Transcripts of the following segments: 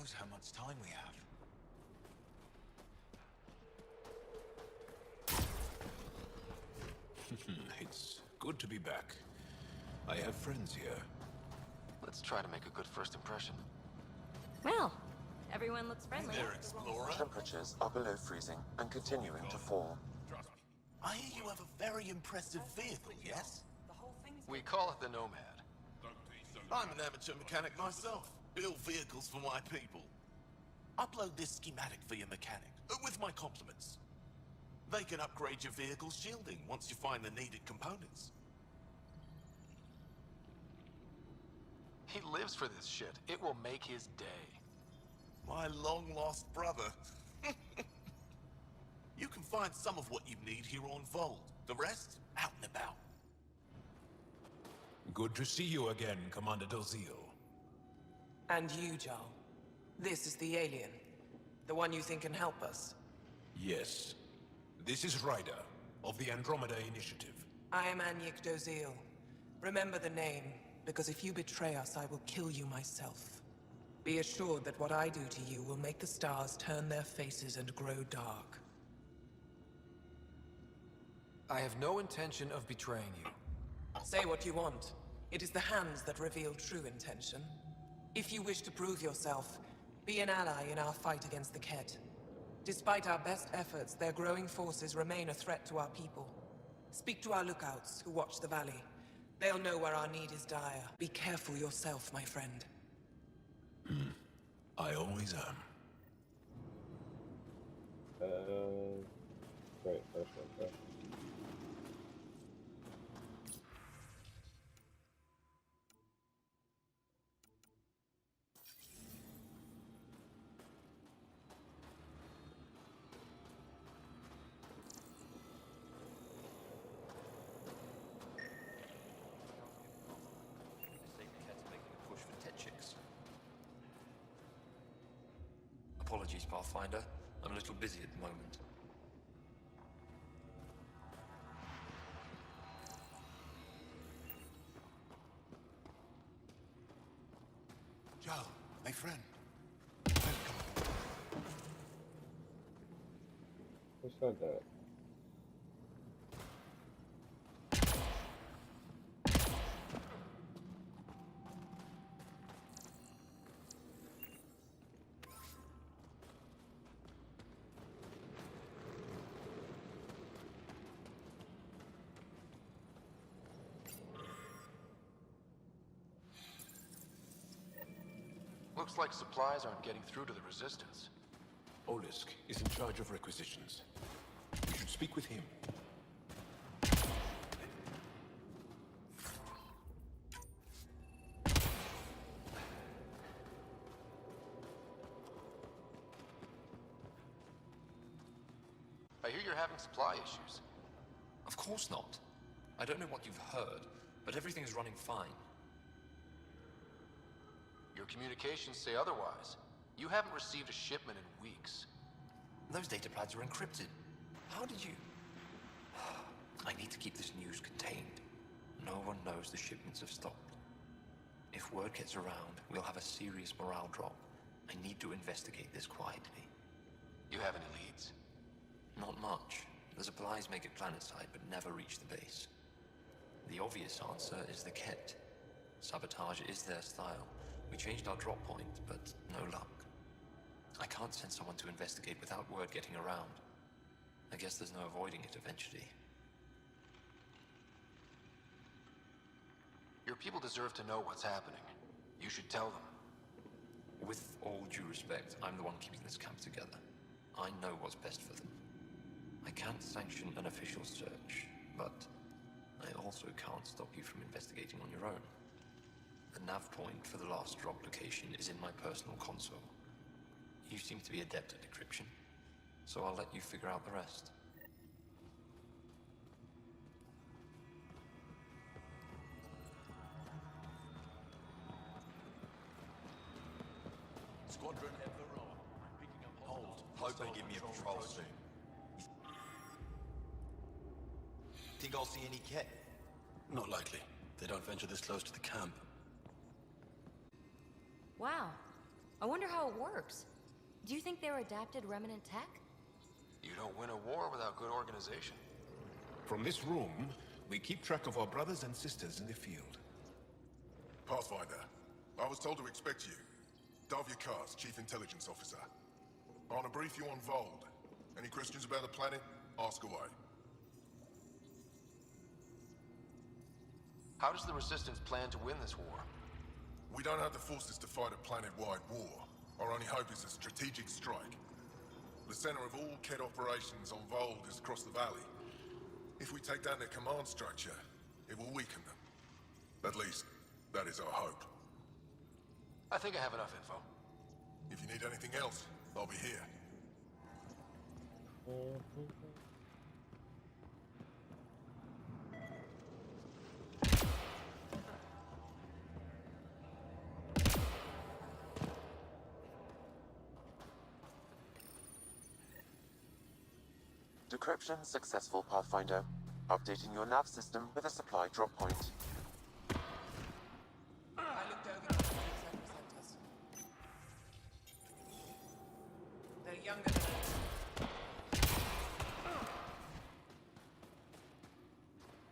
knows how much time we have. It's good to be back. I have friends here. Let's try to make a good first impression. Well, everyone looks friendly. Hey there, Explorer. Temperatures are below freezing and continuing to fall. I hear you have a very impressive vehicle, yes? We call it the Nomad. I'm an amateur mechanic myself. Build vehicles for my people. Upload this schematic for your mechanic, with my compliments. They can upgrade your vehicle's shielding once you find the needed components. He lives for this shit. It will make his day. My long-lost brother. You can find some of what you need here on Vold. The rest, out and about. Good to see you again, Commander Dozil. And you, Jarl. This is the alien. The one you think can help us. Yes. This is Ryder, of the Andromeda Initiative. I am Anyik Dozil. Remember the name, because if you betray us, I will kill you myself. Be assured that what I do to you will make the stars turn their faces and grow dark. I have no intention of betraying you. Say what you want. It is the hands that reveal true intention. If you wish to prove yourself, be an ally in our fight against the Kett. Despite our best efforts, their growing forces remain a threat to our people. Speak to our lookouts who watch the valley. They'll know where our need is dire. Be careful yourself, my friend. I always am. Great, first one. Apologies, Pathfinder. I'm a little busy at the moment. Joe, my friend. Who said that? Looks like supplies aren't getting through to the Resistance. Olisk is in charge of requisitions. We should speak with him. I hear you're having supply issues. Of course not. I don't know what you've heard, but everything's running fine. Your communications say otherwise. You haven't received a shipment in weeks. Those data pads are encrypted. How did you... I need to keep this news contained. No one knows the shipments have stopped. If word gets around, we'll have a serious morale drop. I need to investigate this quietly. You have any leads? Not much. The supplies make it planetside, but never reach the base. The obvious answer is the Kett. Sabotage is their style. We changed our drop point, but no luck. I can't send someone to investigate without word getting around. I guess there's no avoiding it eventually. Your people deserve to know what's happening. You should tell them. With all due respect, I'm the one keeping this camp together. I know what's best for them. I can't sanction an official search, but I also can't stop you from investigating on your own. The nav point for the last drop location is in my personal console. You seem to be adept at decryption, so I'll let you figure out the rest. Squadron hold. Hope they give me a patrol soon. Think I'll see any Kett? Not likely. They don't venture this close to the camp. Wow. I wonder how it works. Do you think they're adapted remnant tech? You don't win a war without good organization. From this room, we keep track of our brothers and sisters in the field. Pathfinder, I was told to expect you. Davia Kars, Chief Intelligence Officer. I want to brief you on Vold. Any questions about the planet? Ask away. How does the Resistance plan to win this war? We don't have the forces to fight a planet-wide war. Our only hope is a strategic strike. The center of all Kett operations on Vold is across the valley. If we take down their command structure, it will weaken them. At least, that is our hope. I think I have enough info. If you need anything else, I'll be here. Decryption successful, Pathfinder. Updating your nav system with a supply drop point. I looked over the centers. They're younger than us.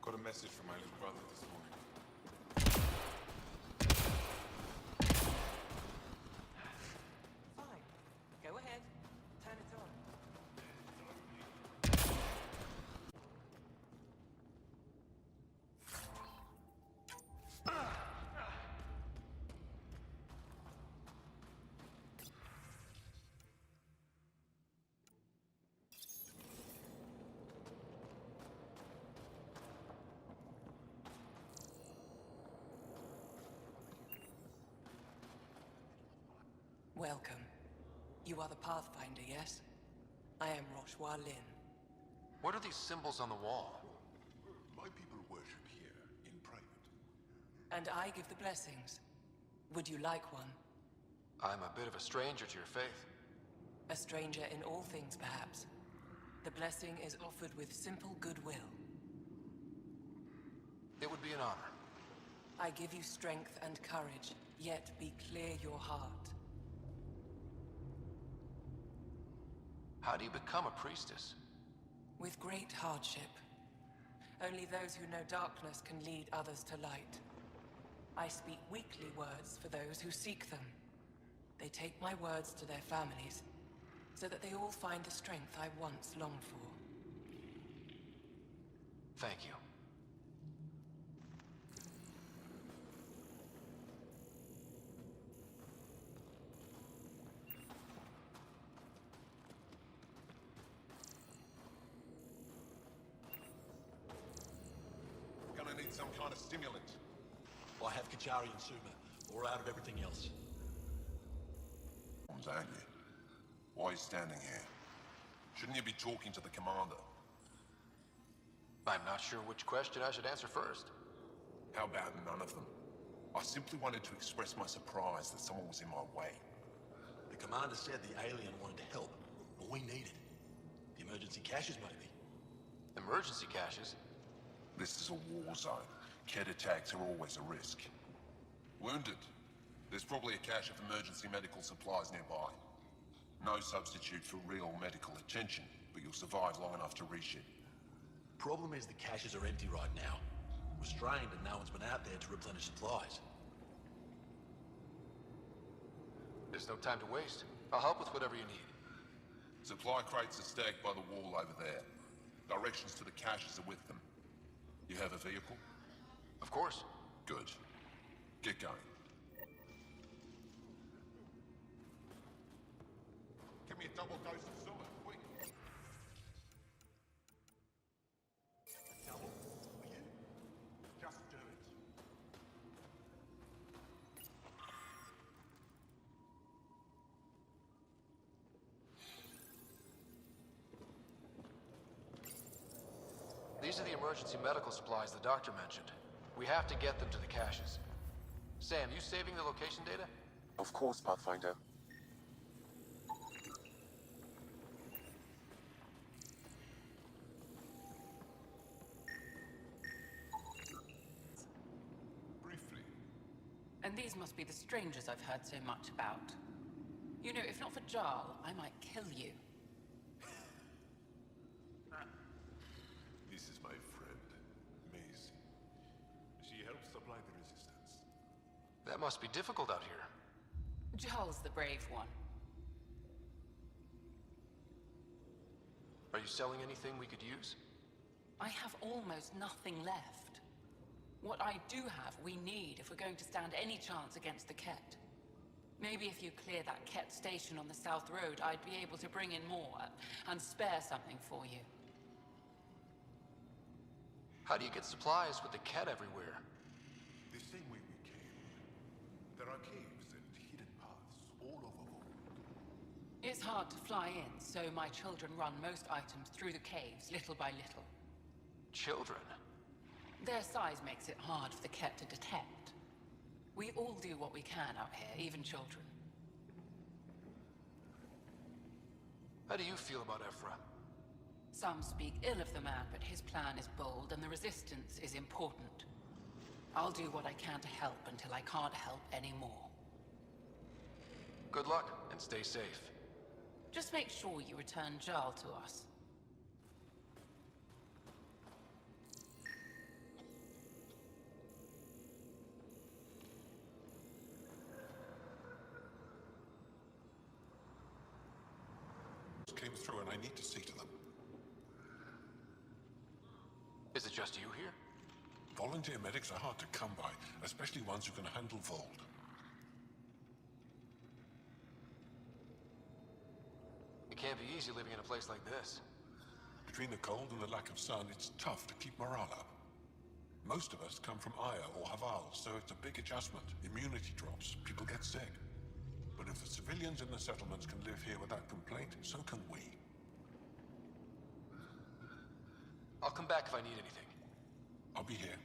Got a message from my little brother this morning. Fine. Go ahead. Turn it on. Welcome. You are the Pathfinder, yes? I am Roshua Lin. What are these symbols on the wall? My people worship here, in private. And I give the blessings. Would you like one? I'm a bit of a stranger to your faith. A stranger in all things, perhaps. The blessing is offered with simple goodwill. It would be an honor. I give you strength and courage, yet be clear your heart. How do you become a priestess? With great hardship. Only those who know darkness can lead others to light. I speak weakly words for those who seek them. They take my words to their families, so that they all find the strength I once longed for. Thank you. Gonna need some kind of stimulant. I have Kachari and Suma, or out of everything else. Aren't you? Why are you standing here? Shouldn't you be talking to the commander? I'm not sure which question I should answer first. How about none of them? I simply wanted to express my surprise that someone was in my way. The commander said the alien wanted to help, but we need it. The emergency caches, maybe. Emergency caches? This is a war zone. Kett attacks are always a risk. Wounded. There's probably a cache of emergency medical supplies nearby. No substitute for real medical attention, but you'll survive long enough to reship. Problem is the caches are empty right now. Restrained and no one's been out there to replenish supplies. There's no time to waste. I'll help with whatever you need. Supply crates are stacked by the wall over there. Directions to the caches are with them. You have a vehicle? Of course. Good. Get going. Give me a double dose of Zuma, quick. Double? Yeah. Just do it. These are the emergency medical supplies the doctor mentioned. We have to get them to the caches. Sam, you saving the location data? Of course, Pathfinder. Briefly. And these must be the strangers I've heard so much about. You know, if not for Jarl, I might kill you. This is my friend, Maisie. She helps supply the resistance. That must be difficult out here. Jarl's the brave one. Are you selling anything we could use? I have almost nothing left. What I do have, we need if we're going to stand any chance against the Ket. Maybe if you clear that Ket station on the South Road, I'd be able to bring in more and spare something for you. How do you get supplies with the Ket everywhere? The same way we came. There are caves and hidden paths all over Vault. It's hard to fly in, so my children run most items through the caves, little by little. Children? Their size makes it hard for the Ket to detect. We all do what we can out here, even children. How do you feel about Ephra? Some speak ill of the man, but his plan is bold and the resistance is important. I'll do what I can to help until I can't help anymore. Good luck, and stay safe. Just make sure you return Jarl to us. Came through and I need to see to them. Is it just you here? Volunteer medics are hard to come by, especially ones who can handle Vault. It can't be easy living in a place like this. Between the cold and the lack of sun, it's tough to keep morale up. Most of us come from Aya or Haval, so it's a big adjustment. Immunity drops, people get sick. But if the civilians in the settlements can live here without complaint, so can we. I'll come back if I need anything. I'll be here.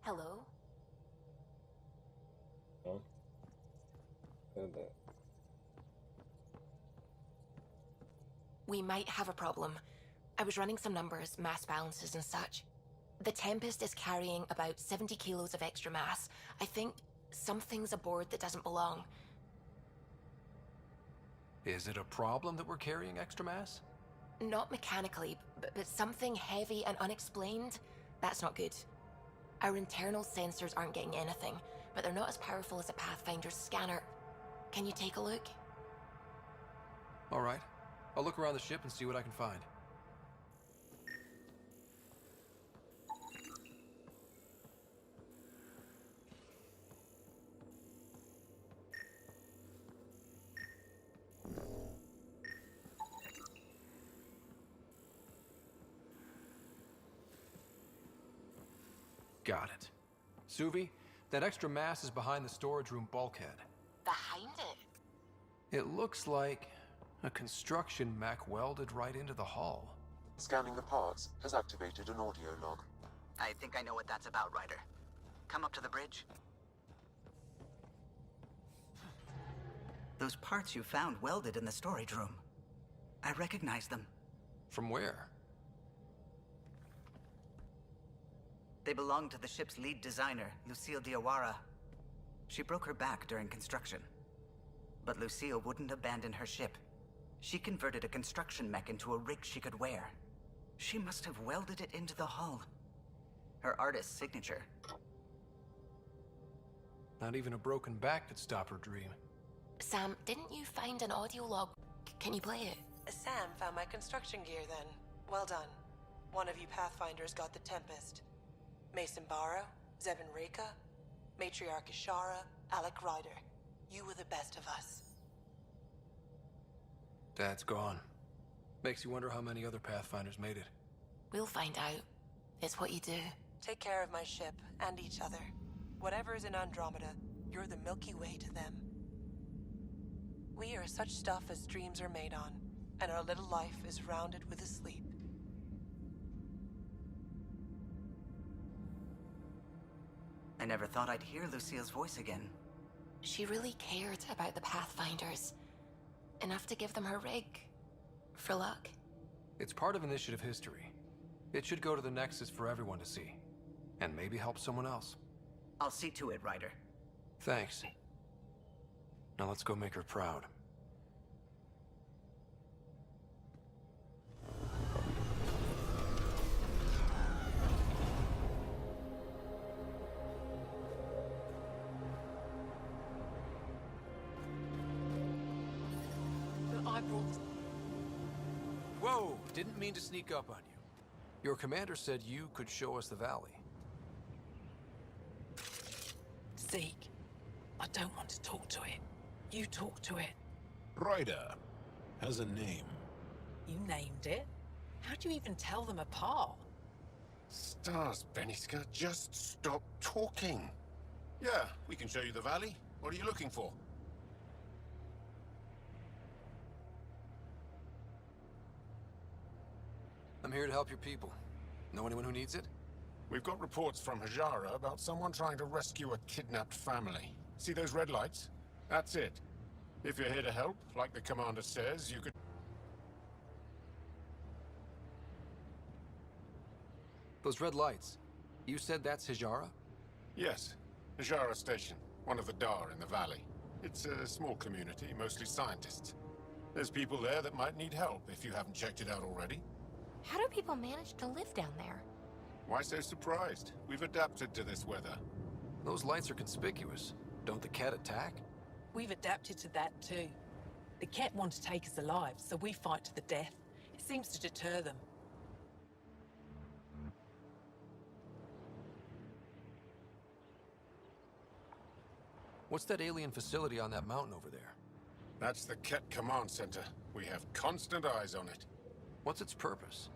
Hello? Huh? Heard that. We might have a problem. I was running some numbers, mass balances and such. The Tempest is carrying about 70 kilos of extra mass. I think something's aboard that doesn't belong. Is it a problem that we're carrying extra mass? Not mechanically, but something heavy and unexplained. That's not good. Our internal sensors aren't getting anything, but they're not as powerful as a Pathfinder's scanner. Can you take a look? All right. I'll look around the ship and see what I can find. Got it. Suvi, that extra mass is behind the storage room bulkhead. Behind it? It looks like a construction mech welded right into the hull. Scanning the parts has activated an audio log. I think I know what that's about, Ryder. Come up to the bridge. Those parts you found welded in the storage room. I recognize them. From where? They belong to the ship's lead designer, Lucille Diawara. She broke her back during construction. But Lucille wouldn't abandon her ship. She converted a construction mech into a rig she could wear. She must have welded it into the hull. Her artist's signature. Not even a broken back could stop her dream. Sam, didn't you find an audio log? Can you play it? Sam found my construction gear then. Well done. One of you Pathfinders got the Tempest. Mason Barrow, Zevin Reka, Matriarch Ishara, Alec Ryder. You were the best of us. Dad's gone. Makes you wonder how many other Pathfinders made it. We'll find out. It's what you do. Take care of my ship and each other. Whatever is in Andromeda, you're the Milky Way to them. We are such stuff as dreams are made on, and our little life is rounded with a sleep. I never thought I'd hear Lucille's voice again. She really cared about the Pathfinders. Enough to give them her rig. For luck. It's part of initiative history. It should go to the Nexus for everyone to see. And maybe help someone else. I'll see to it, Ryder. Thanks. Now let's go make her proud. I brought... Whoa! Didn't mean to sneak up on you. Your commander said you could show us the valley. Zeke, I don't want to talk to it. You talk to it. Ryder has a name. You named it? How do you even tell them apart? Stars, Beniska, just stop talking. Yeah, we can show you the valley. What are you looking for? I'm here to help your people. Know anyone who needs it? We've got reports from Hajara about someone trying to rescue a kidnapped family. See those red lights? That's it. If you're here to help, like the commander says, you could... Those red lights. You said that's Hajara? Yes. Hajara Station, one of the Dar in the valley. It's a small community, mostly scientists. There's people there that might need help, if you haven't checked it out already. How do people manage to live down there? Why so surprised? We've adapted to this weather. Those lights are conspicuous. Don't the Ket attack? We've adapted to that too. The Ket want to take us alive, so we fight to the death. It seems to deter them. What's that alien facility on that mountain over there? That's the Ket Command Center. We have constant eyes on it. What's its purpose?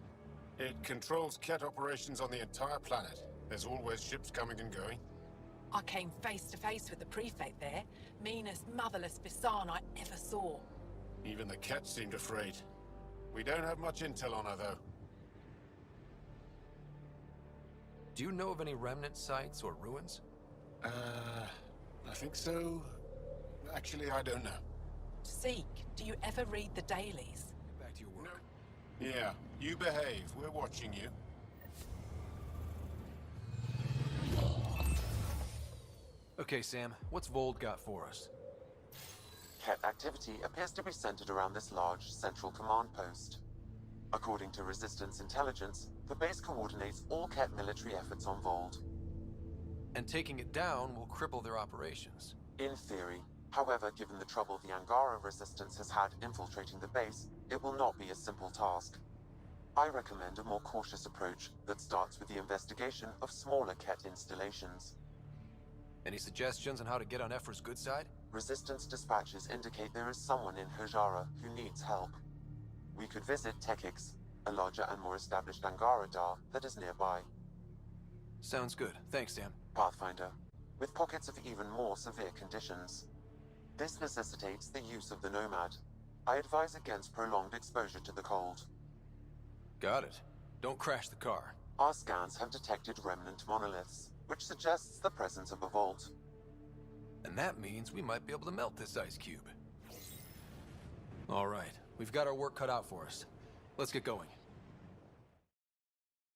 It controls Ket operations on the entire planet. There's always ships coming and going. I came face to face with the prefect there. Meanest, motherless Bisan I ever saw. Even the Ket seemed afraid. We don't have much intel on her, though. Do you know of any remnant sites or ruins? I think so. Actually, I don't know. Zeke, do you ever read the dailies? Back to your work. No. Yeah, you behave. We're watching you. Okay, Sam, what's Vold got for us? Ket activity appears to be centered around this large central command post. According to Resistance intelligence, the base coordinates all Ket military efforts on Vold. And taking it down will cripple their operations. In theory. However, given the trouble the Angara Resistance has had infiltrating the base, it will not be a simple task. I recommend a more cautious approach that starts with the investigation of smaller Ket installations. Any suggestions on how to get on Ephra's good side? Resistance dispatches indicate there is someone in Hajara who needs help. We could visit Tekix, a larger and more established Angara Dar that is nearby. Sounds good. Thanks, Sam. Pathfinder, with pockets of even more severe conditions. This necessitates the use of the Nomad. I advise against prolonged exposure to the cold. Got it. Don't crash the car. Our scans have detected remnant monoliths, which suggests the presence of a vault. And that means we might be able to melt this ice cube. All right, we've got our work cut out for us. Let's get going.